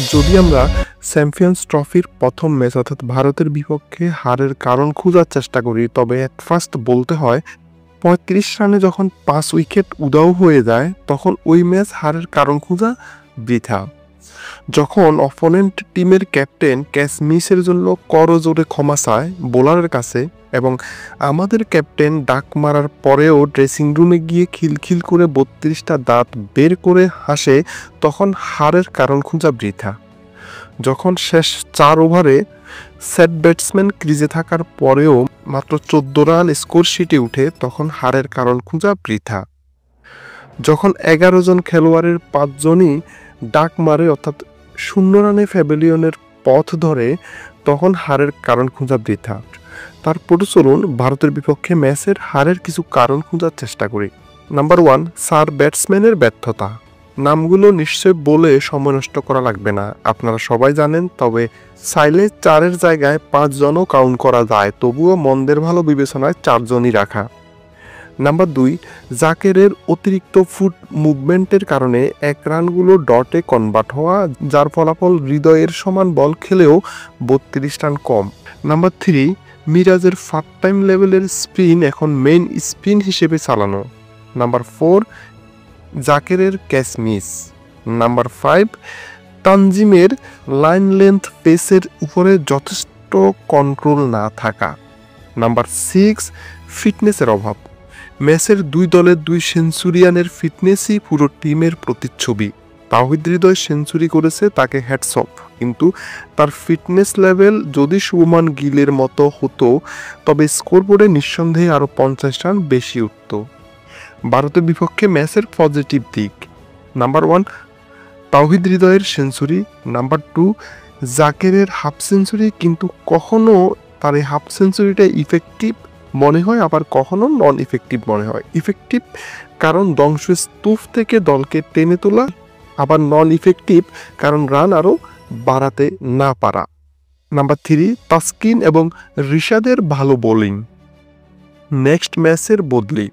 যদি আমরা চ্যাম্পিয়ন্স ট্রফির প্রথম ম্যাচ অর্থাৎ ভারতের বিপক্ষে হারের কারণ খোঁজার চেষ্টা করি, তবে অ্যাট ফার্স্ট বলতে হয় ৩৫ রানে যখন ৫ উইকেট উধাও হয়ে যায় তখন ওই ম্যাচ হারের কারণ খোঁজা বৃথা। যখন অপোনেন্ট টিমের ক্যাপ্টেন ক্যাচ মিসের জন্য করজোড়ে ক্ষমা চায় বোলারের কাছে এবং আমাদের ক্যাপ্টেন ডাক মারার পরেও ড্রেসিং রুমে গিয়ে খিলখিল করে ৩২টা দাঁত বের করে হাসে, তখন হারের কারণ খোঁজা বৃথা। যখন শেষ ৪ ওভারে সেট ব্যাটসম্যান ক্রিজে থাকার পরেও মাত্র ১৪ রান স্কোর শিটে উঠে, তখন হারের কারণ খোঁজা বৃথা। যখন ১১ জন খেলোয়াড়ের ৫ জনই ডাক মারে অর্থাৎ ০ রানে প্যাভিলিয়নের পথ ধরে, তখন হারের কারণ খোঁজা বৃথা। তারপরে চলুন ভারতের বিপক্ষে ম্যাচের হারের কিছু কারণ খোঁজার চেষ্টা করি। নাম্বার ১, স্যার ব্যাটসম্যানের ব্যর্থতা। নামগুলো নিশ্চয় বলে সময় নষ্ট করা লাগবে না, আপনারা সবাই জানেন, তবে চাইলে ৪-এর জায়গায় ৫ জনও কাউন্ট করা যায়, তবুও মন্দের ভালো বিবেচনায় ৪ জনই রাখা। নাম্বার ২, জাকেরের অতিরিক্ত ফুট মুভমেন্টের কারণে ১ রানগুলো ডটে কনভার্ট হওয়া, যার ফলাফল হৃদয়ের সমান বল খেলেও ৩২ রান কম। নাম্বার ৩, মিরাজের ফার্স্ট টাইম লেভেলের স্পিন এখন মেইন স্পিন হিসেবে চালানো। নাম্বার ৪, জাকেরের ক্যাচ মিস। নাম্বার ৫, তানজিমের লাইন লেন্থ পেসের উপরে যথেষ্ট কন্ট্রোল না থাকা। নাম্বার ৬, ফিটনেসের অভাব। ম্যাচের ২ দলের ২ সেঞ্চুরিয়ানের ফিটনেসই পুরো টিমের প্রতিচ্ছবি। তাওহিদ হৃদয় সেঞ্চুরি করেছে, তাকে হ্যাটস অফ, কিন্তু তার ফিটনেস লেভেল যদি শুভমান গিলের মতো হতো তবে স্কোরবোর্ডে নিঃসন্দেহে আরও ৫০ রান বেশি উঠত। ভারতের বিপক্ষে ম্যাচের পজিটিভ দিক: নাম্বার ১, তাওহিদ হৃদয়ের সেঞ্চুরি। নাম্বার ২, জাকেরের হাফ সেঞ্চুরি, কিন্তু কখনো তার এই হাফ সেঞ্চুরিটা ইফেক্টিভ মনে হয়, আবার কখনো নন ইফেক্টিভ মনে হয়। ইফেক্টিভ কারণ ধ্বংসস্তূপ থেকে দলকে টেনে তোলা, আবার নন ইফেক্টিভ কারণ রান আরও বাড়াতে না পারা। নাম্বার ৩, তাসকিন এবং রিশাদের ভালো বোলিং। নেক্সট ম্যাচের বদলি: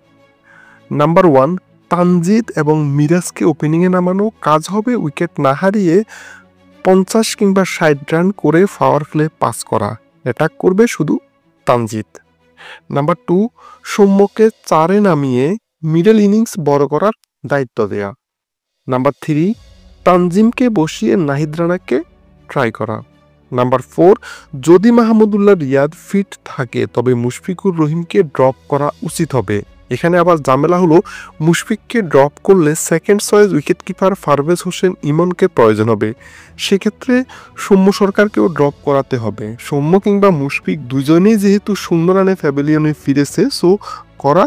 নাম্বার ১, তানজিদ এবং মিরাজকে ওপেনিংয়ে নামানো, কাজ হবে উইকেট না হারিয়ে ৫০ কিংবা ৬০ রান করে পাওয়ার প্লে পাস করা, অ্যাটাক করবে শুধু তানজিদ। নাম্বার ২, সৌম্যকে ৪-এ নামিয়ে মিডল ইনিংস বড় করার দায়িত্ব দেয়া। নাম্বার ৩, তানজিমকে বসিয়ে নাহিদ রানাকে ট্রাই করা। নাম্বার ৪, যদি মাহমুদুল্লাহ রিয়াদ ফিট থাকে তবে মুশফিকুর রহিমকে ড্রপ করা উচিত হবে। এখানে আবার ঝামেলা হলো, মুশফিককে ড্রপ করলে second choice wicketkeeper Parvez Hossain ইমনকে প্রয়োজন হবে, সেক্ষেত্রে সৌম্য সরকারকেও ড্রপ করাতে হবে। সৌম্য কিংবা মুশফিক দুজনেই যেহেতু ০ রানে প্যাভিলিয়নে ফিরেছে, সো করা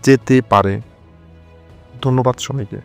যেতে পারে। ধন্যবাদ সবাইকে।